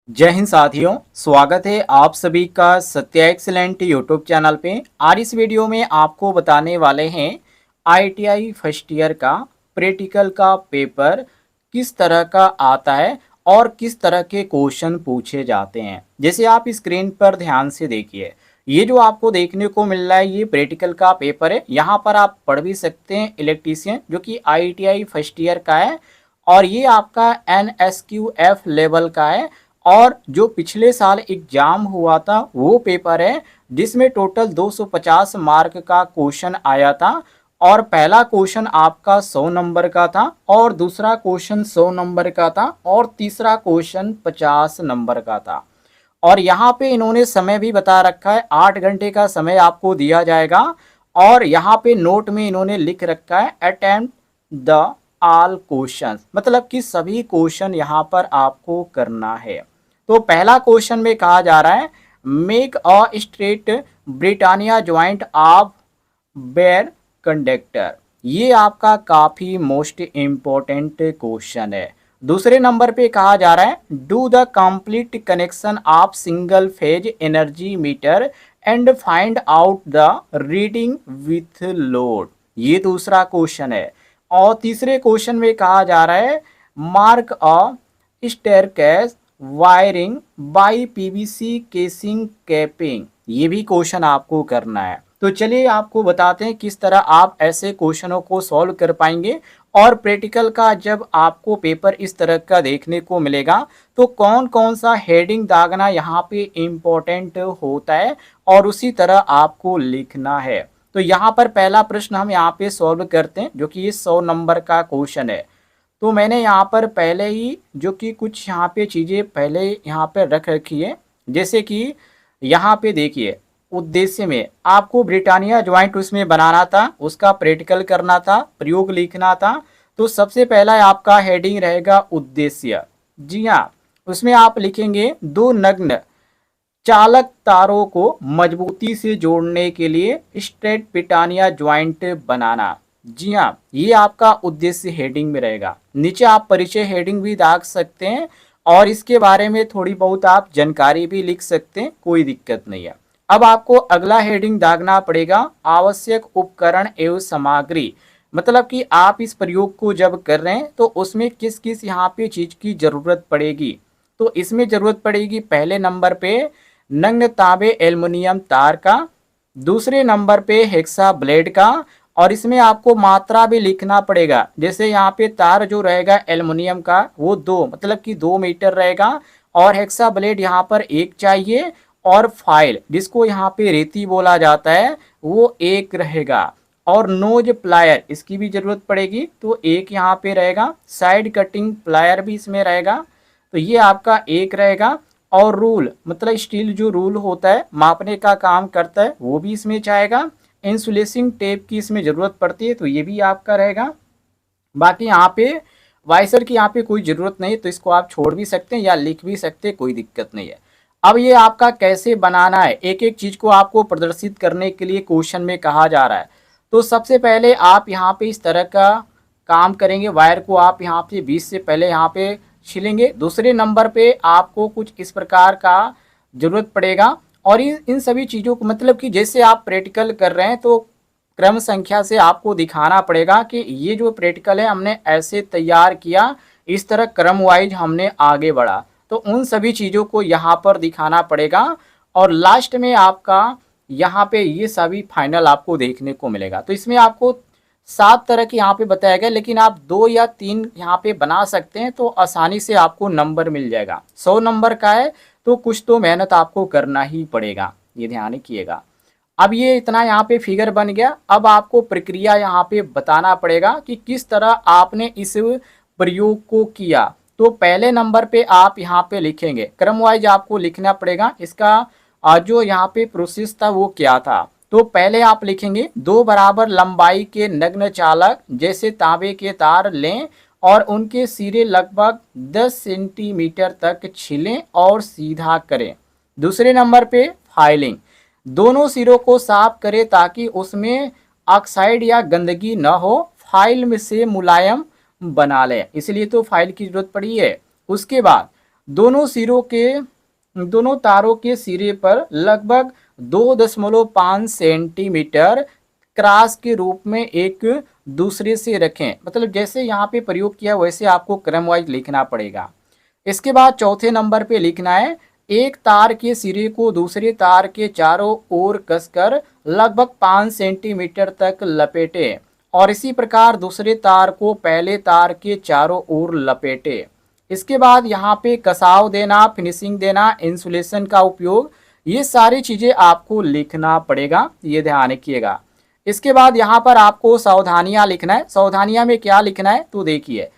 जय हिंद साथियों, स्वागत है आप सभी का सत्या एक्सीलेंट यूट्यूब चैनल पे। आज इस वीडियो में आपको बताने वाले हैं आईटीआई फर्स्ट ईयर का प्रैक्टिकल का पेपर किस तरह का आता है और किस तरह के क्वेश्चन पूछे जाते हैं। जैसे आप स्क्रीन पर ध्यान से देखिए, ये जो आपको देखने को मिल रहा है ये प्रैक्टिकल का पेपर है। यहाँ पर आप पढ़ भी सकते हैं इलेक्ट्रीशियन, जो कि आईटीआई फर्स्ट ईयर का है और ये आपका NSQF लेवल का है। और जो पिछले साल एग्जाम हुआ था वो पेपर है जिसमें टोटल 250 मार्क का क्वेश्चन आया था। और पहला क्वेश्चन आपका 100 नंबर का था और दूसरा क्वेश्चन 100 नंबर का था और तीसरा क्वेश्चन 50 नंबर का था। और यहाँ पे इन्होंने समय भी बता रखा है, 8 घंटे का समय आपको दिया जाएगा। और यहाँ पे नोट में इन्होंने लिख रखा है अटेम्प्ट द ऑल क्वेश्चंस, मतलब कि सभी क्वेश्चन यहाँ पर आपको करना है। तो पहला क्वेश्चन में कहा जा रहा है make a straight Britannia joint of bare conductor. ये आपका काफी मोस्ट इम्पोर्टेंट क्वेश्चन है। दूसरे नंबर पे कहा जा रहा है do the complete connection of single phase energy metre and find out the reading with load. ये दूसरा क्वेश्चन है। और तीसरे क्वेश्चन में कहा जा रहा है mark a staircase wiring by PVC casing capping. ये भी क्वेश्चन आपको करना है। तो चलिए आपको बताते हैं किस तरह आप ऐसे क्वेश्चनों को सॉल्व कर पाएंगे। और प्रैक्टिकल का जब आपको पेपर इस तरह का देखने को मिलेगा तो कौन कौन सा हेडिंग दागना यहाँ पे इम्पोर्टेंट होता है और उसी तरह आपको लिखना है। तो यहाँ पर पहला प्रश्न हम यहाँ पे सॉल्व करते हैं, जो कि ये 100 नंबर का क्वेश्चन है। तो मैंने यहाँ पर पहले ही जो कि कुछ यहाँ पे चीज़ें पहले यहाँ पे रख रखी है। जैसे कि यहाँ पे देखिए, उद्देश्य में आपको ब्रिटानिया ज्वाइंट उसमें बनाना था, उसका प्रैक्टिकल करना था, प्रयोग लिखना था। तो सबसे पहला आपका हेडिंग रहेगा उद्देश्य। जी हाँ, उसमें आप लिखेंगे दो नग्न चालक तारों को मजबूती से जोड़ने के लिए स्ट्रेट ब्रिटानिया ज्वाइंट बनाना। जी हाँ, ये आपका उद्देश्य हेडिंग में रहेगा। नीचे आप परिचय हेडिंग भी दाग सकते हैं और इसके बारे में थोड़ी बहुत आप जानकारी भी लिख सकते हैं, कोई दिक्कत नहीं है। अब आपको अगला हेडिंग दागना पड़ेगा आवश्यक उपकरण एवं सामग्री, मतलब कि आप इस प्रयोग को जब कर रहे हैं तो उसमें किस किस यहाँ पे चीज़ की ज़रूरत पड़ेगी। तो इसमें ज़रूरत पड़ेगी पहले नंबर पे नग्न तांबे एल्युमिनियम तार का, दूसरे नंबर पे हेक्सा ब्लेड का। और इसमें आपको मात्रा भी लिखना पड़ेगा। जैसे यहाँ पे तार जो रहेगा एल्युमिनियम का वो 2, मतलब कि 2 मीटर रहेगा। और हेक्सा ब्लेड यहाँ पर 1 चाहिए। और फाइल जिसको यहाँ पे रेती बोला जाता है वो 1 रहेगा। और नोज प्लायर इसकी भी जरूरत पड़ेगी, तो 1 यहाँ पे रहेगा। साइड कटिंग प्लायर भी इसमें रहेगा, तो ये आपका 1 रहेगा। और रूल, मतलब स्टील जो रूल होता है मापने का काम करता है, वो भी इसमें चाहेगा। इंसुलेसिंग टेप की इसमें ज़रूरत पड़ती है, तो ये भी आपका रहेगा। बाकी यहाँ पे वाइसर की यहाँ पे कोई ज़रूरत नहीं, तो इसको आप छोड़ भी सकते हैं या लिख भी सकते हैं, कोई दिक्कत नहीं है। अब ये आपका कैसे बनाना है, एक एक चीज़ को आपको प्रदर्शित करने के लिए क्वेश्चन में कहा जा रहा है। तो सबसे पहले आप यहाँ पे इस तरह का काम करेंगे, वायर को आप यहाँ पे 20 से पहले यहाँ पे छिलेंगे। दूसरे नंबर पे आपको कुछ इस प्रकार का ज़रूरत पड़ेगा। और इन सभी चीज़ों को, मतलब कि जैसे आप प्रैक्टिकल कर रहे हैं तो क्रम संख्या से आपको दिखाना पड़ेगा कि ये जो प्रैक्टिकल है हमने ऐसे तैयार किया, इस तरह क्रम वाइज हमने आगे बढ़ा। तो उन सभी चीज़ों को यहाँ पर दिखाना पड़ेगा। और लास्ट में आपका यहाँ पे ये सभी फाइनल आपको देखने को मिलेगा। तो इसमें आपको 7 तरह की यहाँ पे बताया गया, लेकिन आप 2 या 3 यहाँ पे बना सकते हैं तो आसानी से आपको नंबर मिल जाएगा। 100 नंबर का है तो कुछ तो मेहनत आपको करना ही पड़ेगा, ये ध्यान रखिएगा। अब ये इतना यहाँ पे फिगर बन गया। अब आपको प्रक्रिया यहाँ पे बताना पड़ेगा कि किस तरह आपने इस प्रयोग को किया। तो पहले नंबर पे आप यहाँ पे लिखेंगे, क्रम वाइज आपको लिखना पड़ेगा। इसका जो यहाँ पे प्रोसेस था वो क्या था। तो पहले आप लिखेंगे 2 बराबर लंबाई के नग्न चालक जैसे तांबे के तार लें और उनके सिरे लगभग 10 सेंटीमीटर तक छिलें और सीधा करें। दूसरे नंबर पे फाइलिंग, दोनों सिरों को साफ करें ताकि उसमें ऑक्साइड या गंदगी न हो, फाइल में से मुलायम बना लें, इसलिए तो फाइल की जरूरत पड़ी है। उसके बाद दोनों तारों के सिरे पर लगभग 2.5 सेंटीमीटर क्रॉस के रूप में एक दूसरे से रखें। मतलब जैसे यहाँ पे प्रयोग किया वैसे आपको क्रम वाइज लिखना पड़ेगा। इसके बाद चौथे नंबर पे लिखना है, एक तार के सिरे को दूसरे तार के चारों ओर कसकर लगभग 5 सेंटीमीटर तक लपेटे और इसी प्रकार दूसरे तार को पहले तार के चारों ओर लपेटे। इसके बाद यहाँ पे कसाव देना, फिनिशिंग देना, इंसुलेशन का उपयोग, ये सारी चीज़ें आपको लिखना पड़ेगा, ये ध्यान रखिएगा। इसके बाद यहाँ पर आपको सावधानियाँ लिखना है। सावधानियाँ में क्या लिखना है तो देखिए,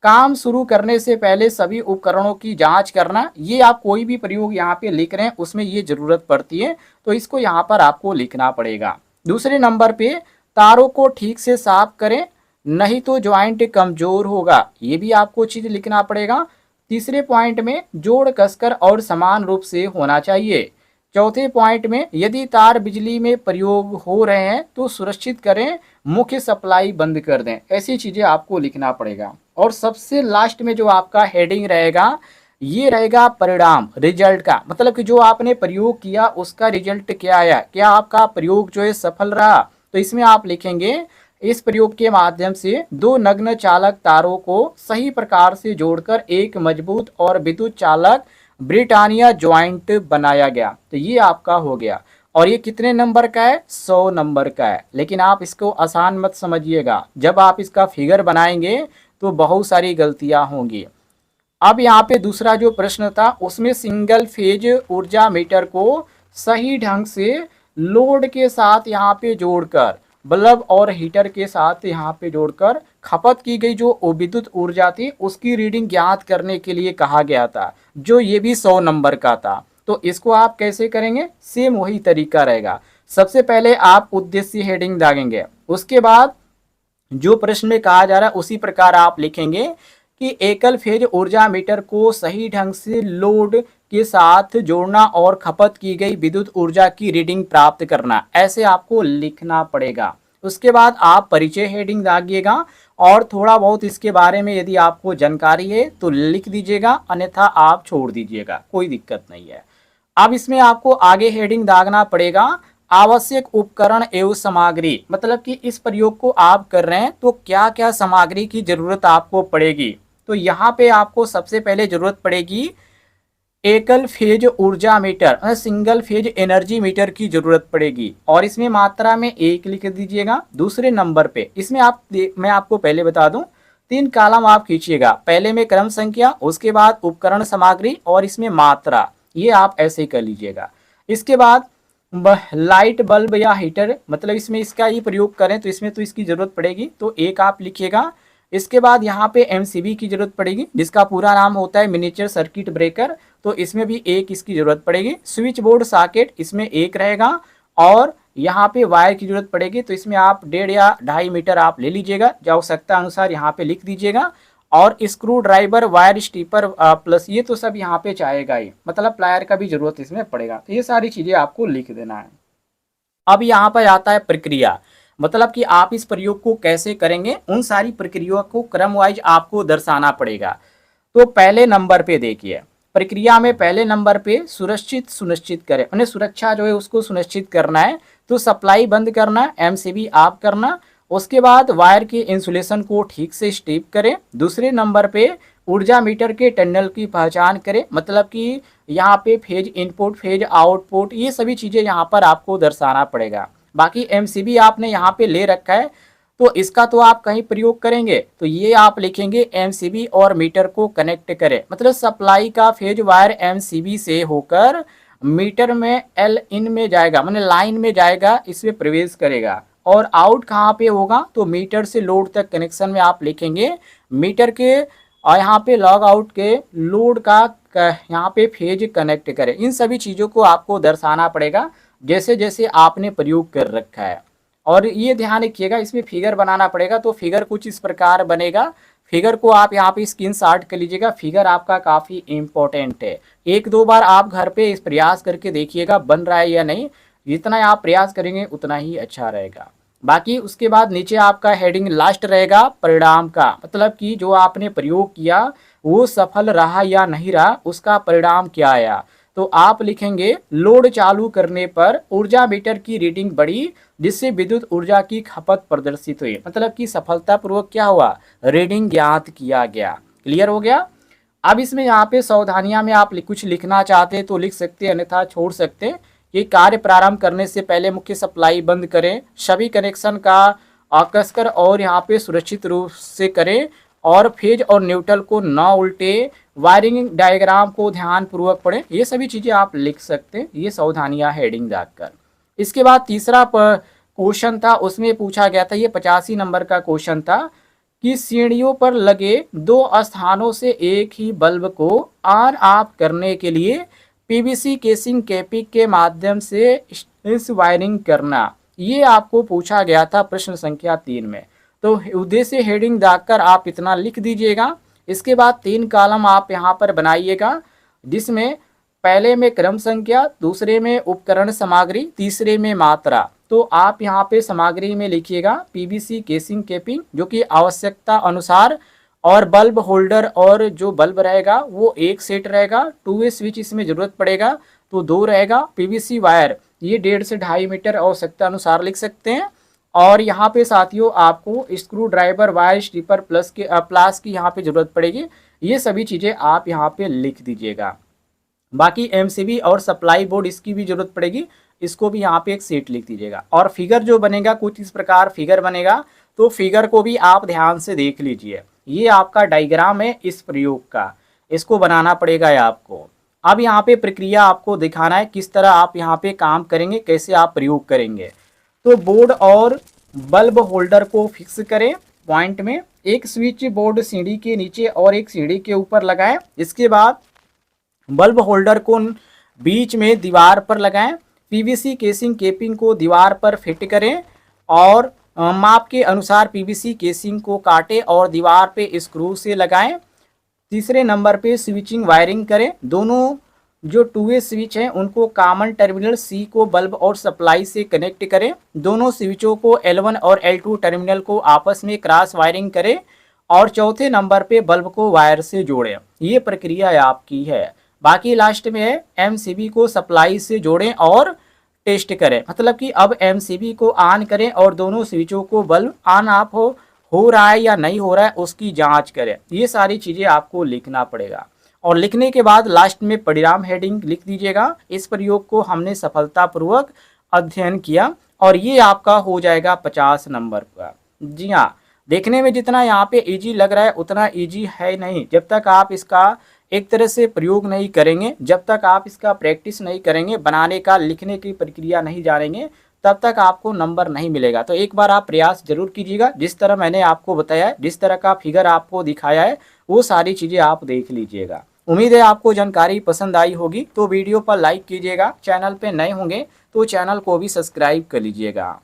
काम शुरू करने से पहले सभी उपकरणों की जांच करना। ये आप कोई भी प्रयोग यहाँ पे लिख रहे हैं उसमें ये जरूरत पड़ती है, तो इसको यहाँ पर आपको लिखना पड़ेगा। दूसरे नंबर पे तारों को ठीक से साफ करें, नहीं तो ज्वाइंट कमजोर होगा, ये भी आपको चीज लिखना पड़ेगा। तीसरे पॉइंट में जोड़ कसकर और समान रूप से होना चाहिए। चौथे पॉइंट में यदि तार बिजली में प्रयोग हो रहे हैं तो सुरक्षित करें, मुख्य सप्लाई बंद कर दें। ऐसी चीजें आपको लिखना पड़ेगा। और सबसे लास्ट में जो आपका हेडिंग रहेगा ये रहेगा परिणाम, रिजल्ट का, मतलब कि जो आपने प्रयोग किया उसका रिजल्ट क्या आया, क्या आपका प्रयोग जो है सफल रहा। तो इसमें आप लिखेंगे, इस प्रयोग के माध्यम से दो नग्न चालक तारों को सही प्रकार से जोड़कर एक मजबूत और विद्युत चालक ब्रिटानिया ज्वाइंट बनाया गया। तो ये आपका हो गया। और ये कितने नंबर का है, 100 नंबर का है। लेकिन आप इसको आसान मत समझिएगा, जब आप इसका फिगर बनाएंगे तो बहुत सारी गलतियां होंगी। अब यहाँ पे दूसरा जो प्रश्न था उसमें सिंगल फेज ऊर्जा मीटर को सही ढंग से लोड के साथ यहाँ पे जोड़कर, बल्ब और हीटर के साथ यहाँ पे जोड़कर खपत की गई जो विद्युत ऊर्जा थी उसकी रीडिंग ज्ञात करने के लिए कहा गया था, जो ये भी 100 नंबर का था। तो इसको आप कैसे करेंगे, सेम वही तरीका रहेगा। सबसे पहले आप उद्देश्य हेडिंग दागेंगे, उसके बाद जो प्रश्न में कहा जा रहा है उसी प्रकार आप लिखेंगे कि एकल फेज ऊर्जा मीटर को सही ढंग से लोड के साथ जोड़ना और खपत की गई विद्युत ऊर्जा की रीडिंग प्राप्त करना, ऐसे आपको लिखना पड़ेगा। उसके बाद आप परिचय हेडिंग दागिएगा और थोड़ा बहुत इसके बारे में यदि आपको जानकारी है तो लिख दीजिएगा, अन्यथा आप छोड़ दीजिएगा, कोई दिक्कत नहीं है। अब इसमें आपको आगे हेडिंग दागना पड़ेगा, आवश्यक उपकरण एवं सामग्री, मतलब कि इस प्रयोग को आप कर रहे हैं तो क्या क्या सामग्री की जरूरत आपको पड़ेगी। तो यहाँ पे आपको सबसे पहले जरूरत पड़ेगी एकल फेज ऊर्जा meter, single phase energy meter की जरूरत पड़ेगी और इसमें मात्रा में 1 लिख दीजिएगा। दूसरे नंबर पे इसमें मैं आपको पहले बता दूं, 3 कॉलम आप खींचिएगा, पहले में क्रम संख्या, उसके बाद उपकरण सामग्री और इसमें मात्रा, ये आप ऐसे ही कर लीजिएगा। इसके बाद लाइट बल्ब या हीटर, मतलब इसमें इसका ही प्रयोग करें तो इसमें तो इसकी जरूरत पड़ेगी, तो 1 आप लिखिएगा। इसके बाद यहाँ पे एमसीबी की जरूरत पड़ेगी, जिसका पूरा नाम होता है मिनिएचर सर्किट ब्रेकर, तो इसमें भी 1 इसकी जरूरत पड़ेगी। स्विच बोर्ड सॉकेट इसमें 1 रहेगा और यहाँ पे वायर की जरूरत पड़ेगी, तो इसमें आप 1.5 या 2.5 मीटर आप ले लीजिएगा, जो आवश्यकता अनुसार यहाँ पे लिख दीजिएगा। और screwdriver, wire stripper plus, ये तो सब यहाँ पे चाहेगा ही, मतलब प्लायर का भी जरूरत इसमें पड़ेगा। तो ये सारी चीजें आपको लिख देना है। अब यहाँ पर आता है प्रक्रिया, मतलब कि आप इस प्रयोग को कैसे करेंगे, उन सारी प्रक्रियाओं को क्रम वाइज आपको दर्शाना पड़ेगा। तो पहले नंबर पे देखिए, प्रक्रिया में पहले नंबर पे सुनिश्चित करें, उन्हें सुरक्षा जो है उसको सुनिश्चित करना है, तो सप्लाई बंद करना, एमसीबी आप करना। उसके बाद वायर के इंसुलेशन को ठीक से स्टेप करें। दूसरे नंबर पे ऊर्जा मीटर के टर्मिनल की पहचान करें, मतलब कि यहाँ पे फेज इनपुट, फेज आउटपुट, ये सभी चीज़ें यहाँ पर आपको दर्शाना पड़ेगा। बाकी एमसीबी आपने यहाँ पे ले रखा है तो इसका तो आप कहीं प्रयोग करेंगे, तो ये आप लिखेंगे एमसीबी और मीटर को कनेक्ट करें, मतलब सप्लाई का फेज वायर एमसीबी से होकर मीटर में एल इन में जाएगा, मतलब लाइन में जाएगा, इसमें प्रवेश करेगा। और आउट कहाँ पे होगा, तो मीटर से लोड तक कनेक्शन में आप लिखेंगे मीटर के, और यहाँ पे लॉग आउट के लोड का यहाँ पे फेज कनेक्ट करें। इन सभी चीज़ों को आपको दर्शाना पड़ेगा जैसे जैसे आपने प्रयोग कर रखा है। और ये ध्यान रखिएगा, इसमें फिगर बनाना पड़ेगा, तो फिगर कुछ इस प्रकार बनेगा। फिगर को आप यहाँ पे स्क्रीनशॉट कर लीजिएगा, फिगर आपका काफ़ी इम्पोर्टेंट है। 1-2 बार आप घर पे इस प्रयास करके देखिएगा बन रहा है या नहीं, जितना आप प्रयास करेंगे उतना ही अच्छा रहेगा। बाकी उसके बाद नीचे आपका हेडिंग लास्ट रहेगा परिणाम का, मतलब कि जो आपने प्रयोग किया वो सफल रहा या नहीं रहा, उसका परिणाम क्या आया। तो आप लिखेंगे लोड चालू करने पर ऊर्जा मीटर की रीडिंग बढ़ी जिससे विद्युत ऊर्जा की खपत प्रदर्शित हुई, मतलब कि सफलतापूर्वक क्या हुआ, रीडिंग ज्ञात किया गया। क्लियर हो गया। अब इसमें यहाँ पे सावधानियां में आप कुछ लिखना चाहते हैं तो लिख सकते हैं, अन्यथा छोड़ सकते हैं। ये कार्य प्रारंभ करने से पहले मुख्य सप्लाई बंद करें, सभी कनेक्शन का कसकर और यहाँ पे सुरक्षित रूप से करें, और फेज और न्यूट्रल को न उल्टे, वायरिंग डायग्राम को ध्यान पूर्वक पढ़ें। ये सभी चीज़ें आप लिख सकते हैं, ये सावधानियां हेडिंग डालकर। इसके बाद तीसरा क्वेश्चन था, उसमें पूछा गया था, ये 85 नंबर का क्वेश्चन था कि सीढ़ियों पर लगे 2 स्थानों से एक ही बल्ब को ऑन ऑफ करने के लिए पीवीसी केसिंग कैपिंग के माध्यम से इस वायरिंग करना। ये आपको पूछा गया था प्रश्न संख्या 3 में। तो उद्देश्य हेडिंग डालकर आप इतना लिख दीजिएगा। इसके बाद 3 कॉलम आप यहाँ पर बनाइएगा, जिसमें पहले में क्रम संख्या, दूसरे में उपकरण सामग्री, तीसरे में मात्रा। तो आप यहाँ पे सामग्री में लिखिएगा पीवीसी केसिंग कैपिंग जो कि आवश्यकता अनुसार, और बल्ब होल्डर, और जो बल्ब रहेगा वो एक सेट रहेगा, 2 वे स्विच इसमें जरूरत पड़ेगा तो 2 रहेगा, पीवीसी वायर ये 1.5 से 2.5 मीटर आवश्यकता अनुसार लिख सकते हैं। और यहाँ पे साथियों आपको screw driver, wire stripper plus की यहाँ पे जरूरत पड़ेगी। ये सभी चीज़ें आप यहाँ पे लिख दीजिएगा। बाकी एमसीबी और सप्लाई बोर्ड इसकी भी जरूरत पड़ेगी, इसको भी यहाँ पे एक सेट लिख दीजिएगा। और फिगर जो बनेगा कुछ इस प्रकार फिगर बनेगा, तो फिगर को भी आप ध्यान से देख लीजिए। ये आपका डायग्राम है इस प्रयोग का, इसको बनाना पड़ेगा आपको। अब यहाँ पे प्रक्रिया आपको दिखाना है किस तरह आप यहाँ पे काम करेंगे, कैसे आप प्रयोग करेंगे। तो बोर्ड और बल्ब होल्डर को फिक्स करें पॉइंट में, एक स्विच बोर्ड सीढ़ी के नीचे और एक सीढ़ी के ऊपर लगाएं। इसके बाद बल्ब होल्डर को बीच में दीवार पर लगाएं, पीवीसी केसिंग कैपिंग को दीवार पर फिट करें और माप के अनुसार पीवीसी केसिंग को काटें और दीवार पे स्क्रू से लगाएं। तीसरे नंबर पे स्विचिंग वायरिंग करें, दोनों जो 2 वे स्विच हैं उनको कॉमन टर्मिनल सी को बल्ब और सप्लाई से कनेक्ट करें, दोनों स्विचों को L1 और L2 टर्मिनल को आपस में क्रॉस वायरिंग करें, और चौथे नंबर पे बल्ब को वायर से जोड़ें। ये प्रक्रिया आपकी है। बाकी लास्ट में है एमसीबी को सप्लाई से जोड़ें और टेस्ट करें, मतलब कि अब एमसीबी को ऑन करें और दोनों स्विचों को बल्ब ऑन ऑफ हो रहा है या नहीं हो रहा है उसकी जांच करें। ये सारी चीज़ें आपको लिखना पड़ेगा, और लिखने के बाद लास्ट में परिणाम हेडिंग लिख दीजिएगा। इस प्रयोग को हमने सफलतापूर्वक अध्ययन किया, और ये आपका हो जाएगा 50 नंबर का। जी हाँ, देखने में जितना यहाँ पे इजी लग रहा है उतना इजी है नहीं। जब तक आप इसका एक तरह से प्रयोग नहीं करेंगे, जब तक आप इसका प्रैक्टिस नहीं करेंगे, बनाने का लिखने की प्रक्रिया नहीं जानेंगे, तब तक आपको नंबर नहीं मिलेगा। तो एक बार आप प्रयास जरूर कीजिएगा, जिस तरह मैंने आपको बताया है, जिस तरह का फिगर आपको दिखाया है वो सारी चीज़ें आप देख लीजिएगा। उम्मीद है आपको जानकारी पसंद आई होगी। तो वीडियो पर लाइक कीजिएगा, चैनल पे नए होंगे तो चैनल को भी सब्सक्राइब कर लीजिएगा।